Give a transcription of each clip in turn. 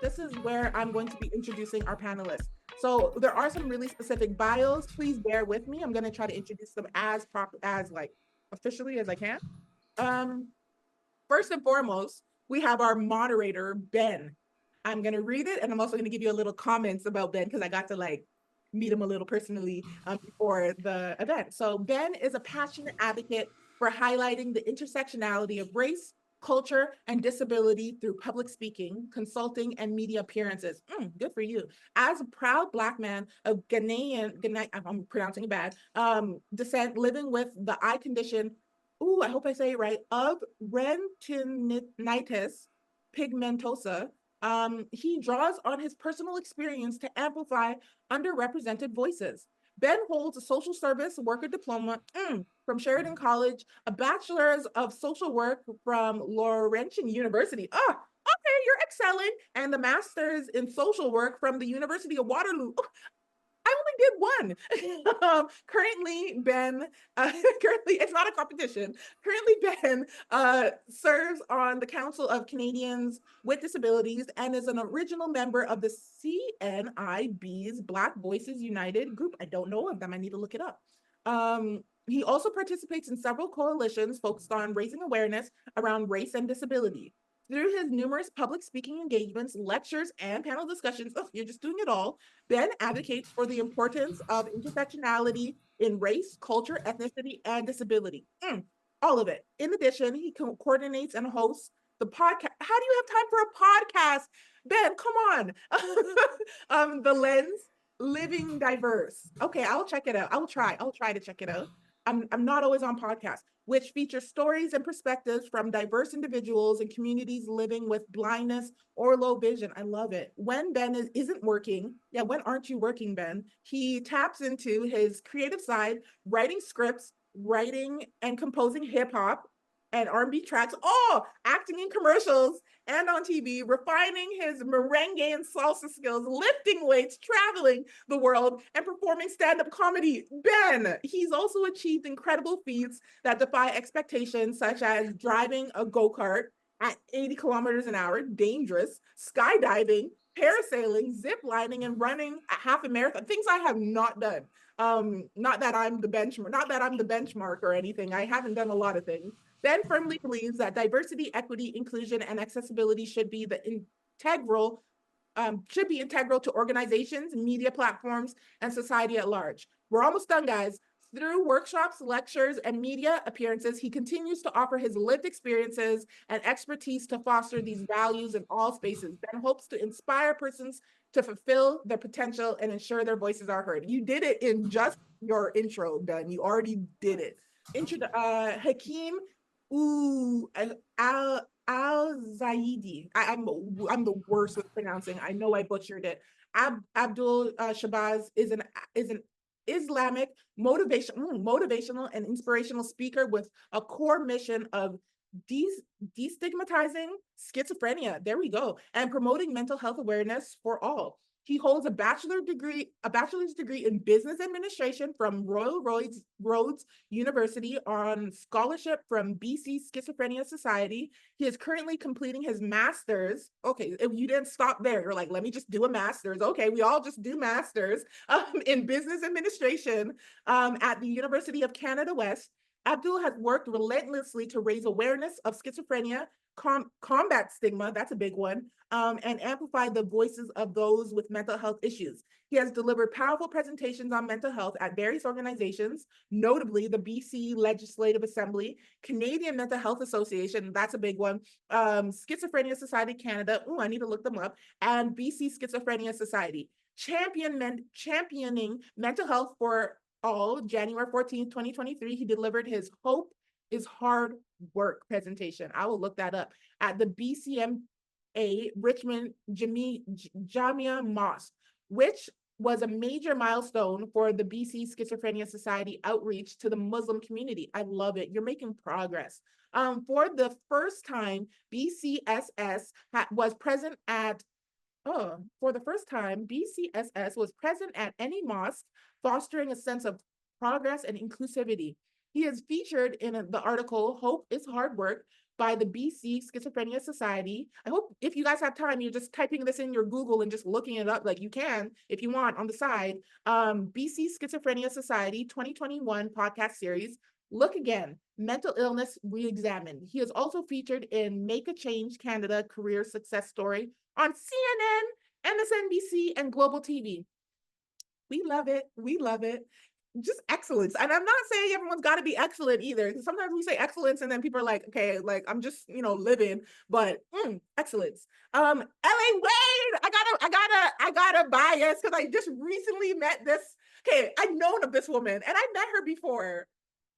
this is where I'm going to be introducing our panelists. So there are some really specific bios. Please bear with me. I'm going to try to introduce them as proper as like officially as I can. Um, First and foremost, we have our moderator, Ben. I'm going to read it and I'm also going to give you a little comments about Ben because I got to like meet him a little personally before the event. So, Ben is a passionate advocate for highlighting the intersectionality of race, culture, and disability through public speaking, consulting, and media appearances. Good for you. As a proud Black man of Ghanaian, I'm pronouncing it bad, descent, living with the eye condition, I hope I say it right, of retinitis pigmentosa. He draws on his personal experience to amplify underrepresented voices. Ben holds a social service worker diploma from Sheridan College, a bachelor's of social work from Laurentian University. Okay, you're excelling, and the master's in social work from the University of Waterloo. I only did one. Currently, Ben, currently, it's not a competition. Currently, Ben serves on the Council of Canadians with Disabilities and is an original member of the CNIB's Black Voices United group. I don't know of them. I need to look it up. He also participates in several coalitions focused on raising awareness around race and disability. Through his numerous public speaking engagements, lectures, and panel discussions, you're just doing it all, Ben advocates for the importance of intersectionality in race, culture, ethnicity, and disability. All of it. In addition, he coordinates and hosts the podcast. How do you have time for a podcast? Ben, come on. The Lens, Living Diverse. Okay, I'll check it out. I'll try to check it out. I'm not always on podcasts, which features stories and perspectives from diverse individuals and communities living with blindness or low vision. I love it. When Ben isn't working, when aren't you working, Ben? He taps into his creative side, writing scripts, writing and composing hip hop and R&B tracks, acting in commercials and on TV, refining his merengue and salsa skills, lifting weights, traveling the world, and performing stand-up comedy. Ben, he's also achieved incredible feats that defy expectations, such as driving a go-kart at 80 kilometers an hour, dangerous, skydiving, parasailing, zip lining, and running a half a marathon, things I have not done. Not that I'm the benchmark or anything. I haven't done a lot of things. Ben firmly believes that diversity, equity, inclusion, and accessibility should be integral to organizations, media platforms, and society at large. We're almost done, guys. Through workshops, lectures, and media appearances, he continues to offer his lived experiences and expertise to foster these values in all spaces. Ben hopes to inspire persons to fulfill their potential and ensure their voices are heard. You did it in just your intro, Ben. You already did it. Hakeem Al Zaidi. I'm the worst with pronouncing. I know I butchered it. Abdul Shabazz is an Islamic motivational and inspirational speaker with a core mission of destigmatizing schizophrenia. There we go, and promoting mental health awareness for all. He holds a bachelor's degree in business administration from Royal Roads University on scholarship from BC Schizophrenia Society. He is currently completing his master's. Okay, if you didn't stop there, you're like, let me just do a master's. Okay, we all just do masters in business administration at the University of Canada West. Abdul has worked relentlessly to raise awareness of schizophrenia, combat stigma, that's a big one, and amplify the voices of those with mental health issues. He has delivered powerful presentations on mental health at various organizations, notably the BC Legislative Assembly, Canadian Mental Health Association, that's a big one, Schizophrenia Society Canada, I need to look them up, and BC Schizophrenia Society. Championing mental health for all, January 14th, 2023, he delivered his Hope is Hard Work presentation. I will look that up at the BCMA Richmond Jamia Mosque, which was a major milestone for the BC Schizophrenia Society outreach to the Muslim community. I love it. You're making progress. For the first time, BCSS was present at for the first time, BCSS was present at any mosque, fostering a sense of progress and inclusivity. He is featured in the article Hope is Hard Work by the BC Schizophrenia Society. I hope if you guys have time, you're just typing this in your Google and just looking it up, like you can if you want on the side. BC Schizophrenia Society 2021 podcast series. Look Again, Mental Illness Reexamined. He is also featured in Make a Change Canada Career Success Story on CNN, MSNBC, and Global TV. We love it. We love it. Just excellence. And I'm not saying everyone's got to be excellent either. Sometimes we say excellence and then people are like, okay, like I'm just, living, but excellence. LA Wade, I gotta bias because I just recently met this. Okay, I've known of this woman and I met her before,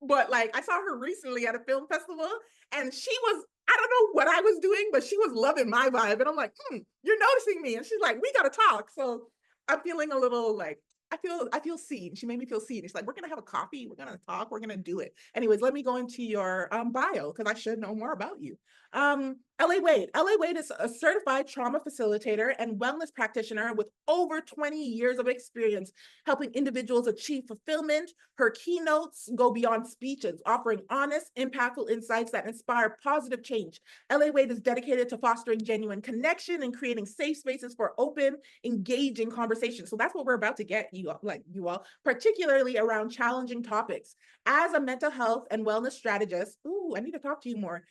but like I saw her recently at a film festival and she was, I don't know what I was doing, but she was loving my vibe. And I'm like, you're noticing me. And she's like, we gotta talk. So I'm feeling a little like, I feel seen. She made me feel seen. She's like, we're gonna have a coffee, we're gonna talk, we're gonna do it. Anyways, let me go into your bio because I should know more about you. LA Wade. LA Wade is a certified trauma facilitator and wellness practitioner with over 20 years of experience helping individuals achieve fulfillment. Her keynotes go beyond speeches, offering honest, impactful insights that inspire positive change. LA Wade is dedicated to fostering genuine connection and creating safe spaces for open, engaging conversations. So that's what we're about to get you all, particularly around challenging topics. As a mental health and wellness strategist, I need to talk to you more.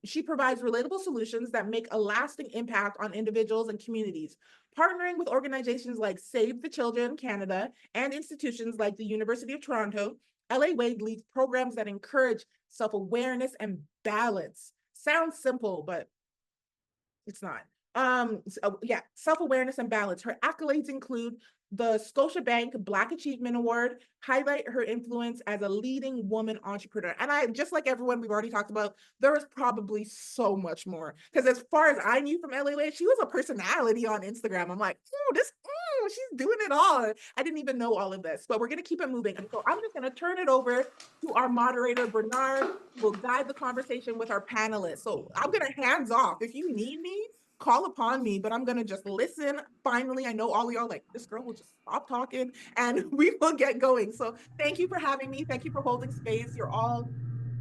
She provides relatable solutions that make a lasting impact on individuals and communities. Partnering with organizations like Save the Children Canada and institutions like the University of Toronto, LA Wade leads programs that encourage self-awareness and balance. Sounds simple, but it's not. Self-awareness and balance. Her accolades include the Scotiabank Black Achievement Award, highlight her influence as a leading woman entrepreneur. And I, just like everyone we've already talked about, there is probably so much more. Because as far as I knew from LA, she was a personality on Instagram. I'm like, she's doing it all. I didn't even know all of this, but we're going to keep it moving. And so I'm just going to turn it over to our moderator, Bernard, who will guide the conversation with our panelists. So I'm going to hands off. If you need me, call upon me, but I'm gonna just listen. Finally, I know all of y'all like, this girl will just stop talking and we will get going. So thank you for having me. Thank you for holding space. You're all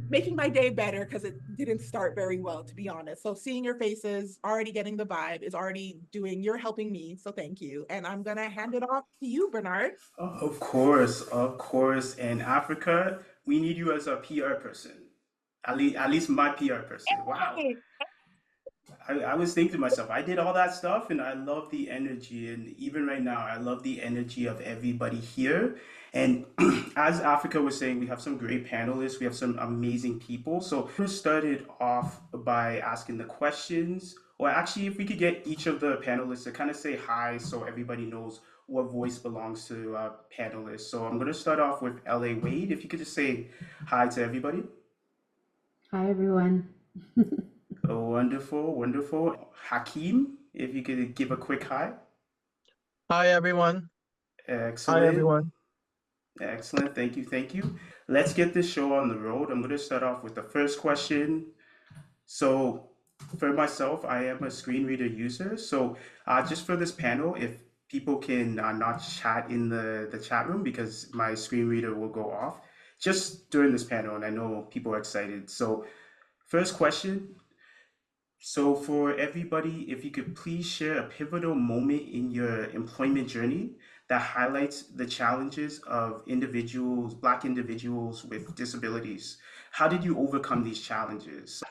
making my day better because it didn't start very well, to be honest. So seeing your faces, already getting the vibe is already you're helping me. So thank you. And I'm gonna hand it off to you, Bernard. Of course, of course. In Africa, we need you as a PR person. At least my PR person. Wow. Hey. I was thinking to myself, I did all that stuff and I love the energy. And even right now, I love the energy of everybody here. And as Africa was saying, we have some great panelists, we have some amazing people. So we started off by asking the questions, or actually, if we could get each of the panelists to kind of say hi so everybody knows what voice belongs to panelists. So I'm going to start off with LA Wade. If you could just say hi to everybody. Hi, everyone. Oh, wonderful, wonderful. Hakeem, if you could give a quick hi. Hi, everyone. Hi, Excellent. everyone. Excellent. Thank you. Thank you. Let's get this show on the road. I'm going to start off with the first question. So, for myself, I am a screen reader user. So, just for this panel, if people can not chat in the chat room because my screen reader will go off just during this panel, and I know people are excited. So, first question. So, for everybody, if you could please share a pivotal moment in your employment journey that highlights the challenges of individuals, Black individuals with disabilities. How did you overcome these challenges?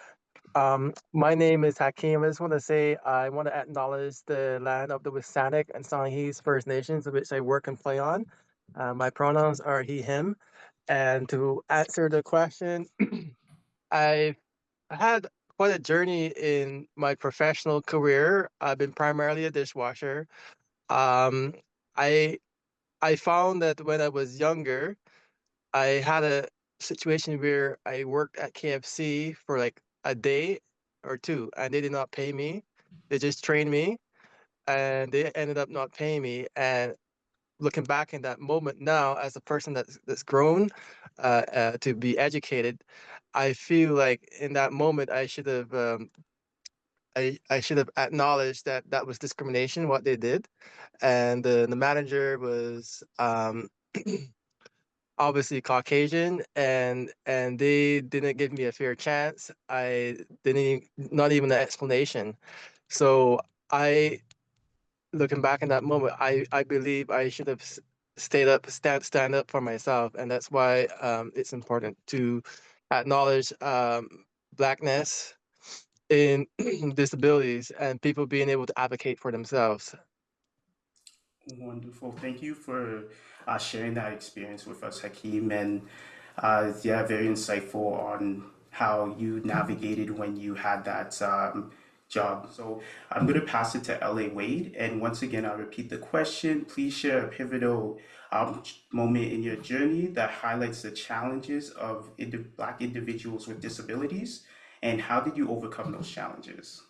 My name is Hakeem. I just want to say I want to acknowledge the land of the Wisanic and Songhees First Nations, of which I work and play on. My pronouns are he, him. And to answer the question, I've had quite a journey in my professional career. I've been primarily a dishwasher. Um, I I found that when I was younger, I had a situation where I worked at KFC for like a day or two, and they did not pay me. They just trained me, and they ended up not paying me. And looking back in that moment now, as a person that's grown to be educated, I feel like in that moment I should have acknowledged that that was discrimination, what they did, and the manager was obviously Caucasian, and they didn't give me a fair chance. I didn't not even an explanation. So I, looking back in that moment, I believe I should have stand up for myself, and that's why it's important to acknowledge blackness in disabilities and people being able to advocate for themselves. Wonderful. Thank you for sharing that experience with us, Hakeem. And yeah, very insightful on how you navigated when you had that job. So I'm going to pass it to LA Wade. And once again, I'll repeat the question. Please share a pivotal moment in your journey that highlights the challenges of Black individuals with disabilities. And how did you overcome those challenges?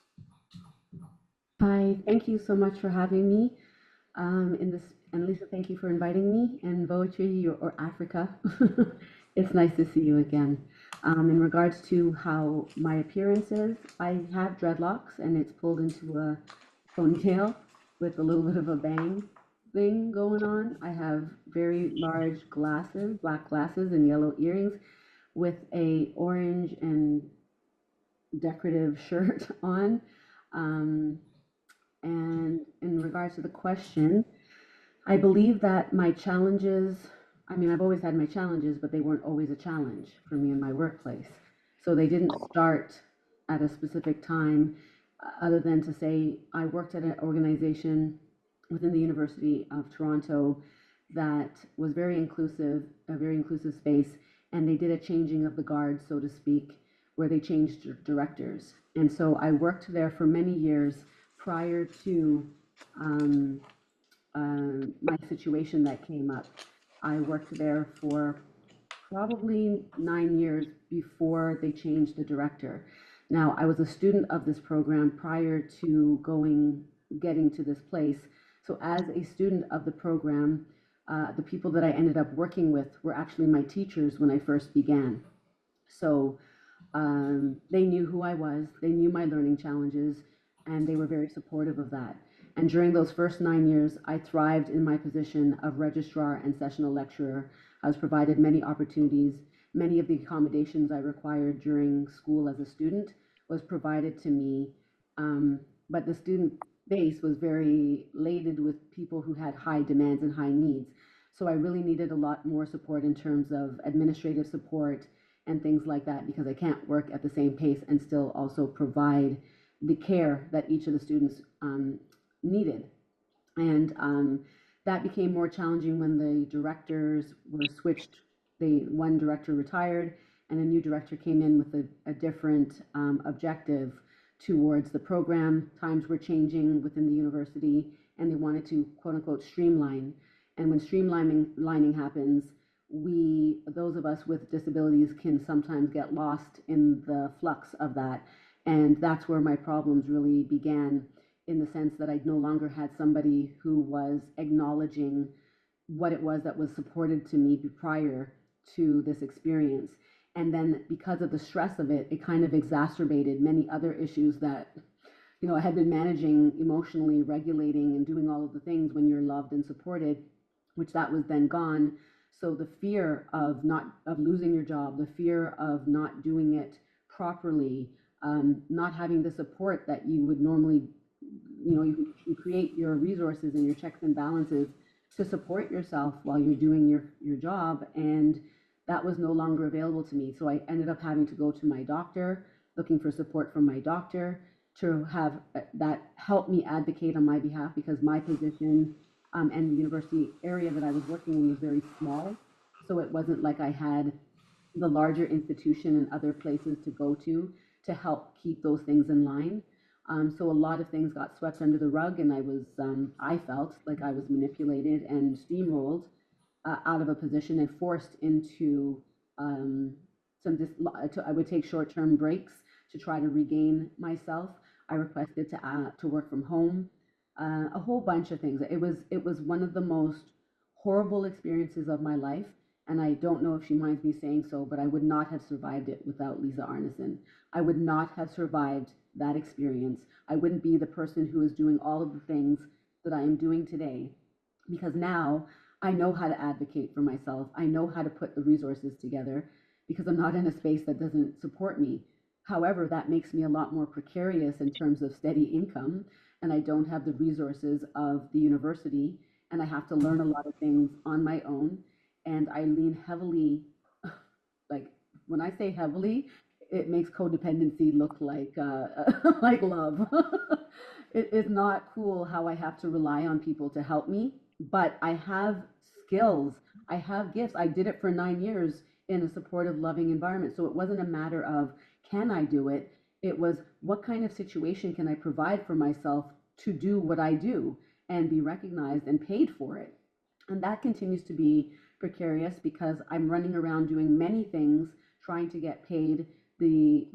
Hi, thank you so much for having me in this. And Lisa, thank you for inviting me. And Poetry or Africa, it's nice to see you again. In regards to how my appearance is, I have dreadlocks and it's pulled into a ponytail with a little bit of a bang thing going on. I have very large glasses, black glasses and yellow earrings with a orange and decorative shirt on. Um, and in regards to the question, I believe that my challenges, I mean, I've always had my challenges, but they weren't always a challenge for me in my workplace. So they didn't start at a specific time, other than to say I worked at an organization within the University of Toronto that was very inclusive, a very inclusive space, and they did a changing of the guard, so to speak, where they changed directors. And so I worked there for many years prior to um, my situation that came up. I worked there for probably 9 years before they changed the director. Now, I was a student of this program prior to getting to this place. So, as a student of the program, the people that I ended up working with were actually my teachers when I first began. So, they knew who I was, they knew my learning challenges, and they were very supportive of that. And during those first 9 years, I thrived in my position of registrar and sessional lecturer. I was provided many opportunities. Many of the accommodations I required during school as a student was provided to me. But the student base was very laden with people who had high demands and high needs. So I really needed a lot more support in terms of administrative support and things like that, because I can't work at the same pace and still also provide the care that each of the students needed. And that became more challenging when the directors were switched. One director retired and a new director came in with a different objective towards the program. Times were changing within the university and they wanted to quote unquote streamline. And when streamlining happens, those of us with disabilities can sometimes get lost in the flux of that. And that's where my problems really began, in the sense that I no longer had somebody who was acknowledging what it was that was supported to me prior to this experience. And then because of the stress of it, it kind of exacerbated many other issues that, I had been managing emotionally, regulating and doing all of the things when you're loved and supported, which that was then gone. So the fear of losing your job, the fear of not doing it properly, not having the support that you would normally, you create your resources and your checks and balances to support yourself while you're doing your job, and that was no longer available to me. So I ended up having to go to my doctor, looking for support from my doctor to have that help me advocate on my behalf, because my position and the university area that I was working in was very small. So it wasn't like I had the larger institution and other places to go to help keep those things in line. So a lot of things got swept under the rug, and I felt like I was manipulated and steamrolled out of a position and forced into I would take short-term breaks to try to regain myself. I requested to work from home, a whole bunch of things. It was one of the most horrible experiences of my life, and I don't know if she minds me saying so, but I would not have survived it without Lisa Arneson. I would not have survived that experience. I wouldn't be the person who is doing all of the things that I am doing today, because now I know how to advocate for myself. I know how to put the resources together because I'm not in a space that doesn't support me. However, that makes me a lot more precarious in terms of steady income, and I don't have the resources of the university, and I have to learn a lot of things on my own. And I lean heavily, like when I say heavily, it makes codependency look like like love. It is not cool how I have to rely on people to help me, but I have skills. I have gifts. I did it for 9 years in a supportive, loving environment. So it wasn't a matter of can I do it? It was what kind of situation can I provide for myself to do what I do and be recognized and paid for it. And that continues to be precarious because I'm running around doing many things trying to get paid the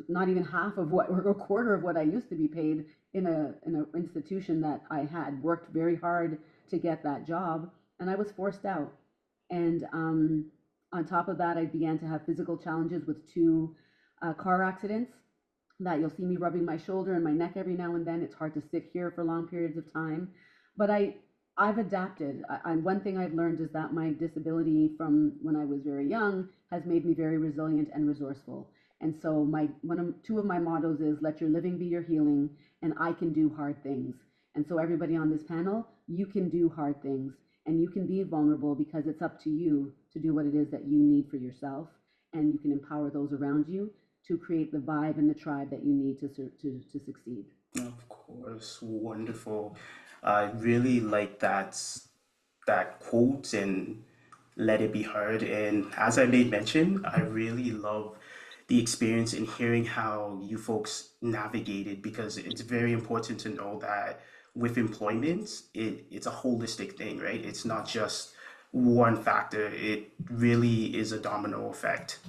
not even half of what or a quarter of what I used to be paid in an institution that I had worked very hard to get that job, and I was forced out. And on top of that, I began to have physical challenges with two car accidents that you'll see me rubbing my shoulder and my neck every now and then. It's hard to sit here for long periods of time, but I've adapted. One thing I've learned is that my disability from when I was very young has made me very resilient and resourceful. And so two of my mottos is let your living be your healing, and I can do hard things. And so everybody on this panel, you can do hard things, and you can be vulnerable because it's up to you to do what it is that you need for yourself, and you can empower those around you to create the vibe and the tribe that you need to succeed. Of course, wonderful. I really like that quote and let it be heard. And as I made mention, I really love the experience in hearing how you folks navigated because it's very important to know that with employment, it's a holistic thing, right? It's not just one factor. It really is a domino effect.